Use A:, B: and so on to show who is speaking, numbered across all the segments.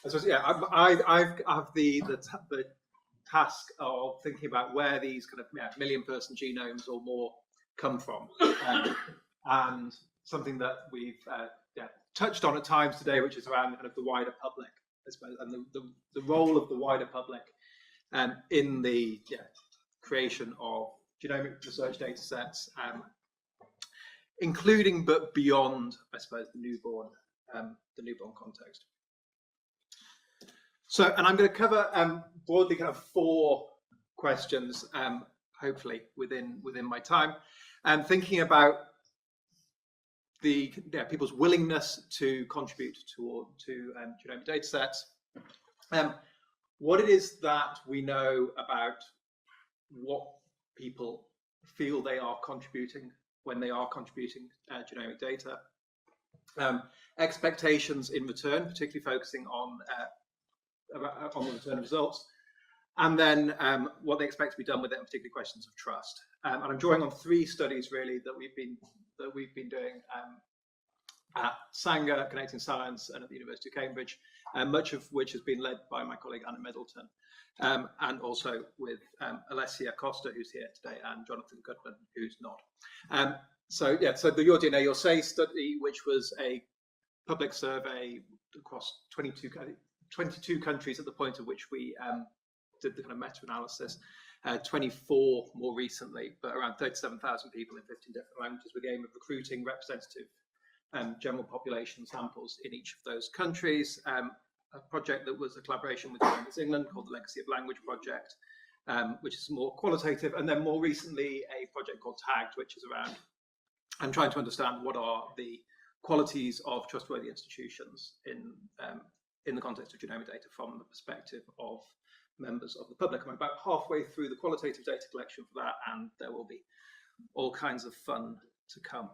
A: I suppose, yeah, I have the task of thinking about where these kind of million-person genomes or more come from, and something that we've touched on at times today, which is around kind of the wider public, I suppose, and the role of the wider public in the creation of genomic research data sets, including but beyond, I suppose, the newborn context. So, and I'm going to cover broadly kind of 4 questions, hopefully within my time, thinking about the people's willingness to contribute to genomic data sets, what it is that we know about what people feel they are contributing when they are contributing genomic data, expectations in return, particularly focusing on the return of results, and then what they expect to be done with it, and particularly questions of trust. And I'm drawing on 3 studies really that we've been doing at Sanger, Connecting Science, and at the University of Cambridge, much of which has been led by my colleague Anna Middleton, and also with Alessia Costa, who's here today, and Jonathan Goodman, who's not. So the Your DNA, Your Say study, which was a public survey across 22 countries at the point at which we did the kind of meta-analysis, 24 more recently, but around 37,000 people in 15 different languages, with the aim of recruiting representative general population samples in each of those countries. A project that was a collaboration with England called the Legacy of Language Project, which is more qualitative, and then more recently a project called Tagged, which is around trying to understand what are the qualities of trustworthy institutions in the context of genomic data from the perspective of members of the public. I'm about halfway through the qualitative data collection for that, and there will be all kinds of fun to come,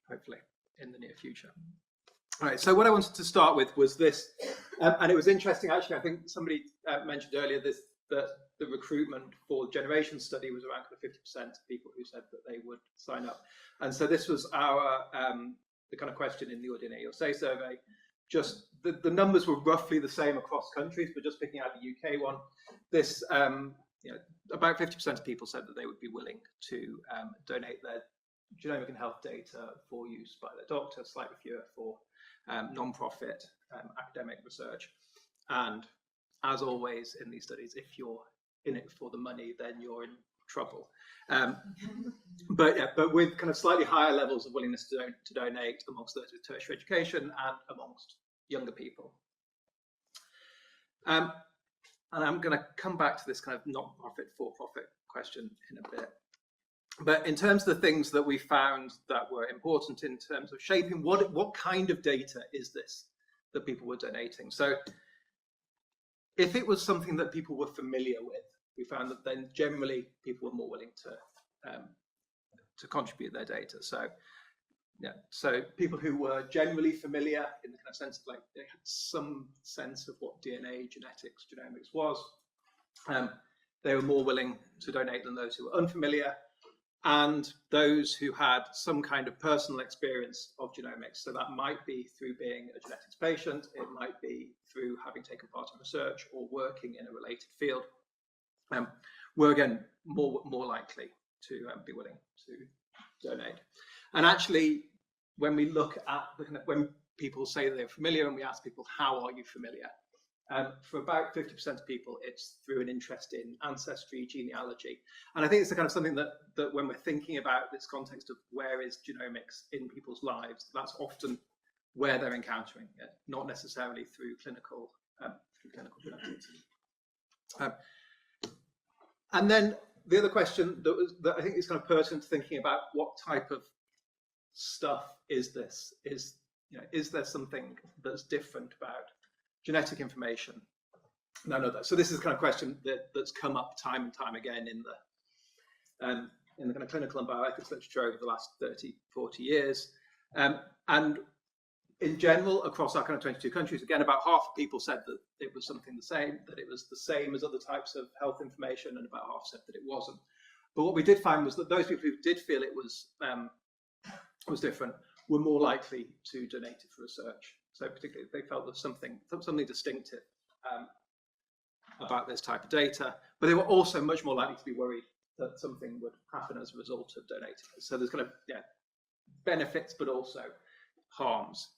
A: hopefully, in the near future. All right, so what I wanted to start with was this, and it was interesting, actually. I think somebody mentioned earlier that the recruitment for the generation study was around 50% of people who said that they would sign up. And so this was our the kind of question in the Your DNA, Your Say survey. Just the numbers were roughly the same across countries, but just picking out the UK one, this about 50% of people said that they would be willing to donate their genomic and health data for use by their doctor, slightly fewer for non-profit academic research. And as always in these studies, if you're in it for the money, then you're in trouble. But with kind of slightly higher levels of willingness to donate amongst those with tertiary education and amongst younger people. And I'm going to come back to this kind of not-profit, for-profit question in a bit. But in terms of the things that we found that were important in terms of shaping what kind of data is this that people were donating. So if it was something that people were familiar with, we found that then generally people were more willing to contribute their data. So so people who were generally familiar in the kind of sense of like they had some sense of what DNA, genetics, genomics was, they were more willing to donate than those who were unfamiliar. And those who had some kind of personal experience of genomics, so that might be through being a genetics patient, it might be through having taken part in research or working in a related field, were again more likely to be willing to donate. And actually, when we look at the kind of, when people say that they're familiar, and we ask people, how are you familiar? For about 50% of people, it's through an interest in ancestry, genealogy. And I think it's the kind of something that when we're thinking about this context of where is genomics in people's lives, that's often where they're encountering it, not necessarily through clinical genetics. And then the other question that I think is kind of pertinent to thinking about what type of stuff is this? Is there something that's different about genetic information? No. So this is the kind of question that's come up time and time again in the kind of clinical and bioethics literature over the last 30, 40 years. And in general, across our kind of 22 countries, again, about half of people said that it was something the same, that it was the same as other types of health information, and about half said that it wasn't. But what we did find was that those people who did feel it was different were more likely to donate it for research So particularly, they felt there was something distinctive about this type of data, but they were also much more likely to be worried that something would happen as a result of donating. So there's kind of benefits, but also harms.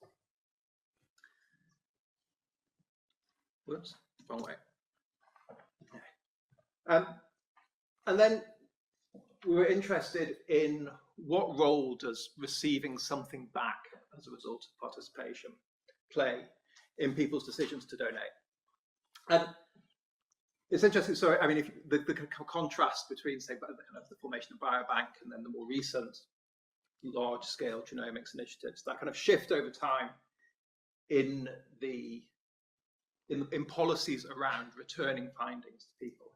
A: Whoops, wrong way. And then we were interested in what role does receiving something back as a result of participation play in people's decisions to donate. And it's interesting. So, I mean, if the contrast between, say, the formation of biobank and then the more recent large-scale genomics initiatives, that kind of shift over time in policies around returning findings to people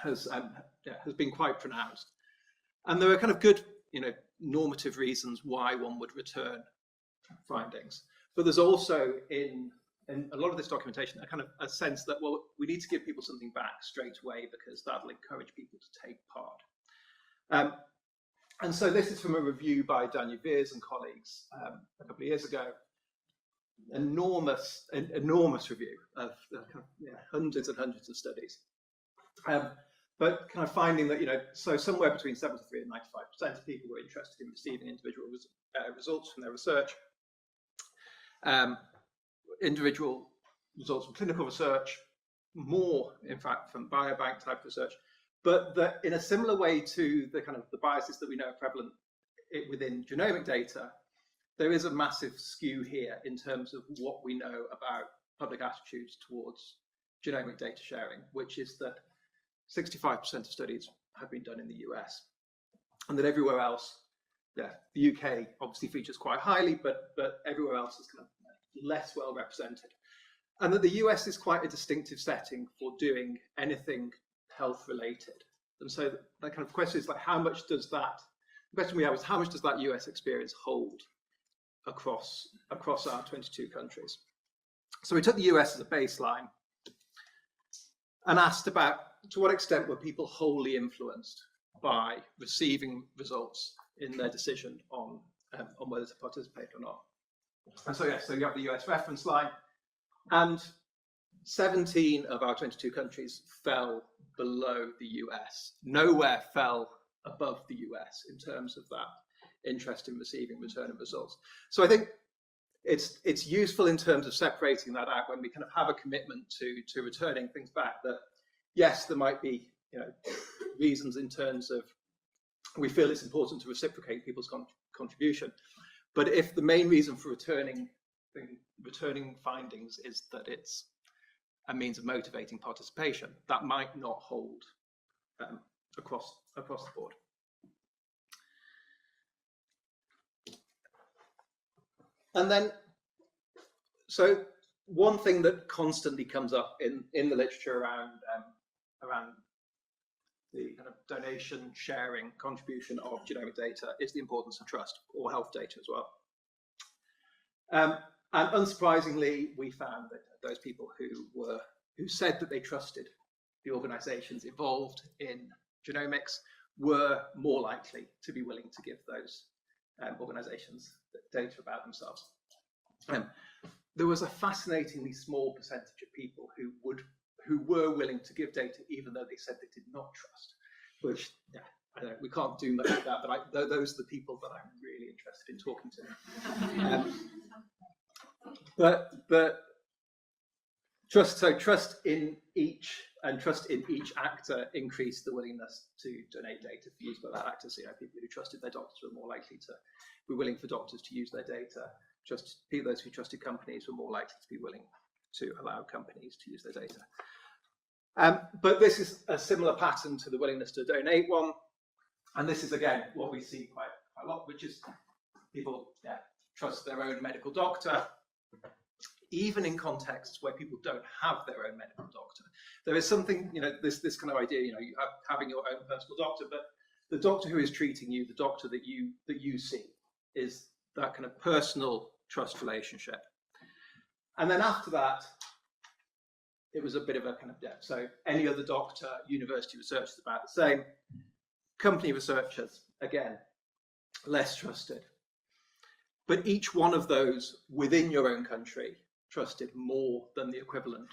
A: has been quite pronounced. And there are kind of good, normative reasons why one would return findings. But there's also in a lot of this documentation a sense that, well, we need to give people something back straight away because that'll encourage people to take part. And so this is from a review by Daniel Veers and colleagues a couple of years ago. Enormous review of hundreds and hundreds of studies. But kind of finding that, so somewhere between 73 and 95% of people were interested in receiving individual results from their research. Individual results from clinical research, more, in fact, from biobank type research, but that in a similar way to the the biases that we know are prevalent within genomic data, there is a massive skew here in terms of what we know about public attitudes towards genomic data sharing, which is that 65% of studies have been done in the US, and that everywhere else, the UK obviously features quite highly, but everywhere else is kind of less well represented, and that the US is quite a distinctive setting for doing anything health related. And so that kind of question is like, how much does that? The question we have is, how much does that US experience hold across our 22 countries? So we took the US as a baseline and asked about to what extent were people wholly influenced by receiving results in their decision on whether to participate or not. And so so you have the US reference line, and 17 of our 22 countries fell below the US. Nowhere fell above the US in terms of that interest in receiving return of results. So I think it's useful in terms of separating that out when we kind of have a commitment to returning things back, that yes, there might be reasons in terms of we feel it's important to reciprocate people's contribution, but if the main reason for returning findings is that it's a means of motivating participation, that might not hold across the board. And then, so one thing that constantly comes up in the literature around the kind of donation, sharing, contribution of genomic data is the importance of trust, or health data as well. And unsurprisingly, we found that those people who said that they trusted the organizations involved in genomics were more likely to be willing to give those organizations data about themselves. There was a fascinatingly small percentage of people who were willing to give data even though they said they did not trust, which I don't know, we can't do much of that, but those are the people that I'm really interested in talking to. But trust in each actor increased the willingness to donate data for use by that actor. So people who trusted their doctors were more likely to be willing for doctors to use their data. Those who trusted companies were more likely to be willing to allow companies to use their data. But this is a similar pattern to the willingness to donate one, and this is again what we see quite a lot, which is people trust their own medical doctor, even in contexts where people don't have their own medical doctor. There is something, this kind of idea, you having your own personal doctor, but the doctor who is treating you, the doctor that you see, is that kind of personal trust relationship. And then after that, it was a bit of a kind of depth. So any other doctor, university research is about the same. Company researchers, again, less trusted. but each one of those within your own country trusted more than the equivalent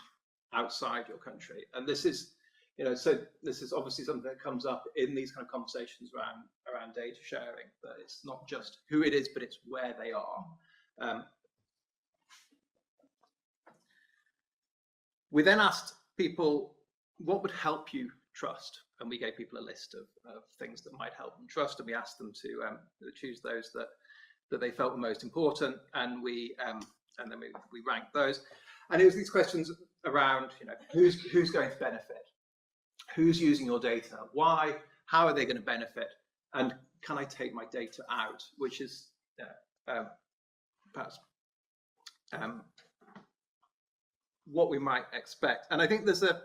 A: outside your country. And this is, you know, so this is obviously something that comes up in these kind of conversations around data sharing, that it's not just who it is, but it's where they are. We then asked people, what would help you trust? And we gave people a list of things that might help them trust, and we asked them to choose those that they felt were most important, and and then we ranked those. And it was these questions around, you know, who's going to benefit, who's using your data, why, how are they going to benefit, and can I take my data out, which is perhaps what we might expect. And I think these are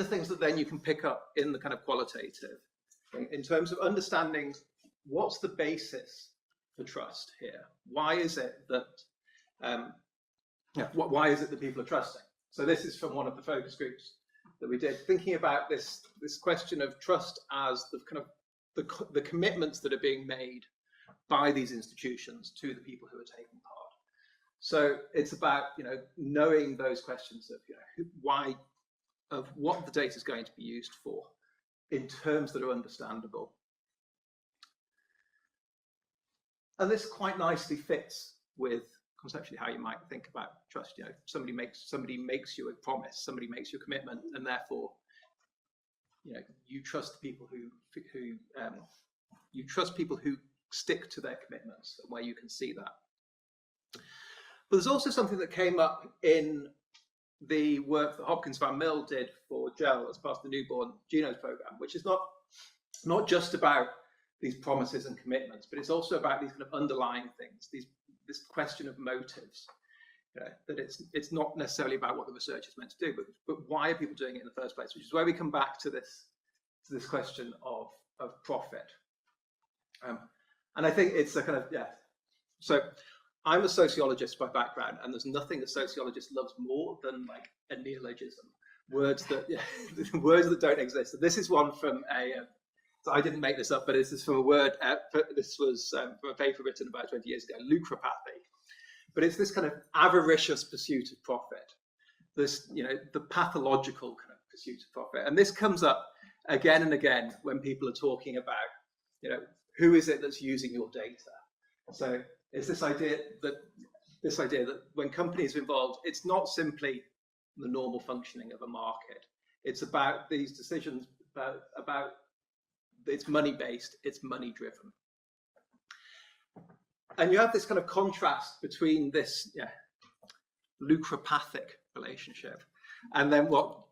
A: things that then you can pick up in the kind of qualitative, in terms of understanding what's the basis for trust here. Why is it that why is it that people are trusting? So this is from one of the focus groups that we did, thinking about this question of trust as the kind of the commitments that are being made by these institutions to the people who are taking part. So it's about, you know, knowing those questions of, you know, why, of what the data is going to be used for, in terms that are understandable. And this quite nicely fits with conceptually how you might think about trust. You know, somebody makes you a promise, somebody makes you a commitment, and therefore, you know, you trust people who stick to their commitments, and where you can see that. But there's also something that came up in the work that Hopkins Van Mill did for GEL as part of the Newborn Genomes Programme, which is not just about these promises and commitments, but it's also about these kind of underlying things, this question of motives. You know, that it's not necessarily about what the research is meant to do, but why are people doing it in the first place? Which is where we come back to this question of profit. And I think it's a kind of, So I'm a sociologist by background, and there's nothing a sociologist loves more than like a neologism, words that words that don't exist. So this is one from so I didn't make this up, but this is from a word. This was from a paper written about 20 years ago, lucropathy. But it's this kind of avaricious pursuit of profit. This, you know, the pathological kind of pursuit of profit, and this comes up again and again when people are talking about, you know, who is it that's using your data. So it's this idea that when companies are involved, it's not simply the normal functioning of a market. It's about these decisions about it's money based, it's money driven. And you have this kind of contrast between this lucropathic relationship and then what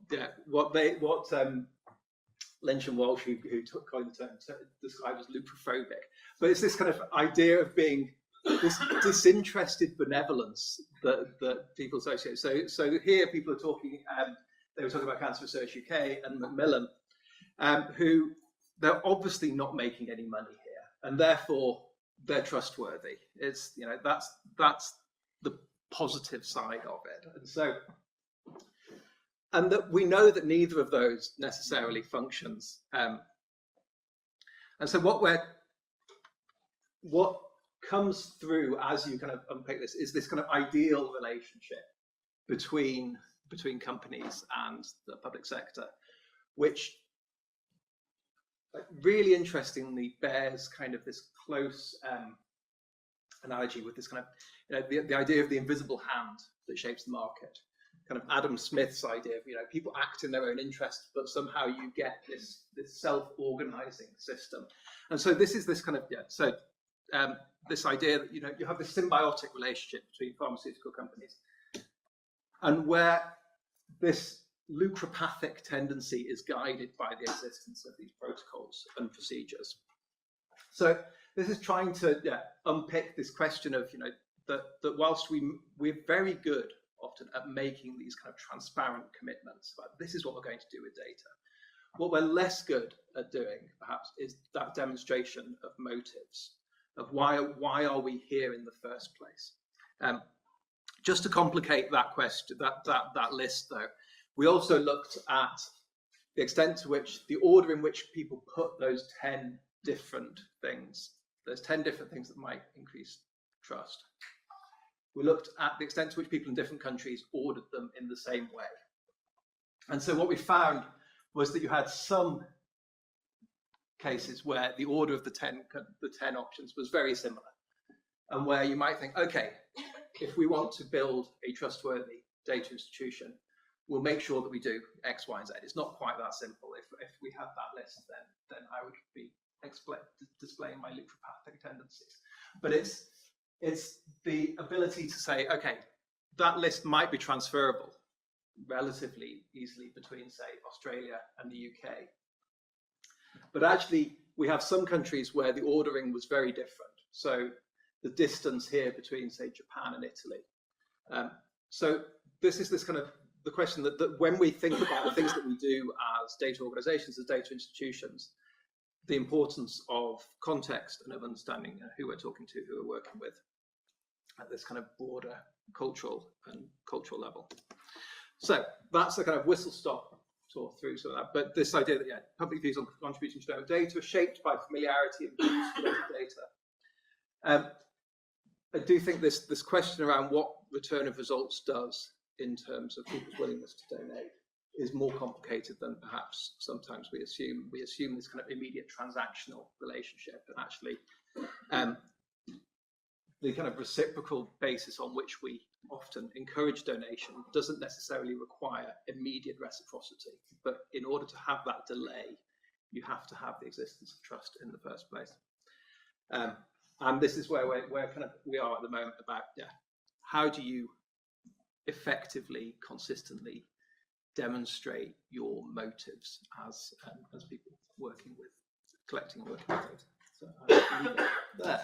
A: Lynch and Walsh, who coined the term, described as lucrophobic. But it's this kind of idea of being this disinterested benevolence that people associate. So here people are talking, they were talking about Cancer Research UK and Macmillan, who they're obviously not making any money here, and therefore they're trustworthy. It's, you know, that's the positive side of it. And so, and that we know that neither of those necessarily functions. And so what comes through as you kind of unpick this is this kind of ideal relationship between companies and the public sector, which really interestingly bears kind of this close analogy with this kind of, you know, the idea of the invisible hand that shapes the market. Kind of Adam Smith's idea of, you know, people act in their own interest, but somehow you get this self-organizing system. And so this is this kind of, this idea that, you know, you have this symbiotic relationship between pharmaceutical companies, and where this lucropathic tendency is guided by the existence of these protocols and procedures. So this is trying to unpick this question of, you know, that whilst we're very good often at making these kind of transparent commitments about this is what we're going to do with data, what we're less good at doing perhaps is that demonstration of motives, of why are we here in the first place. Just to complicate that question, that list though, we also looked at the extent to which the order in which people put those 10 different things There's 10 different things that might increase trust. We looked at the extent to which people in different countries ordered them in the same way. And so what we found was that you had some cases where the order of the 10 options was very similar, and where you might think, okay, if we want to build a trustworthy data institution, we'll make sure that we do X, Y, and Z. It's not quite that simple. If we had that list, then I would be displaying my leuropathic tendencies. But it's the ability to say, okay, that list might be transferable relatively easily between, say, Australia and the UK. But actually, we have some countries where the ordering was very different. So the distance here between, say, Japan and Italy. So this is this kind of the question that when we think about the things that we do as data organizations, as data institutions, the importance of context and of understanding who we're talking to, who we're working with at this kind of broader cultural level. So that's the kind of whistle-stop tour through some of that. But this idea that, yeah, public views on contributing to genomic data are shaped by familiarity and use of data. I do think this question around what return of results does in terms of people's willingness to donate is more complicated than perhaps sometimes we assume. We assume this kind of immediate transactional relationship, and actually the kind of reciprocal basis on which we often encourage donation doesn't necessarily require immediate reciprocity. But in order to have that delay, you have to have the existence of trust in the first place. And this is where we are at the moment about, yeah, how do you effectively, consistently demonstrate your motives as people working with, collecting and working with data. So I'll leave it there.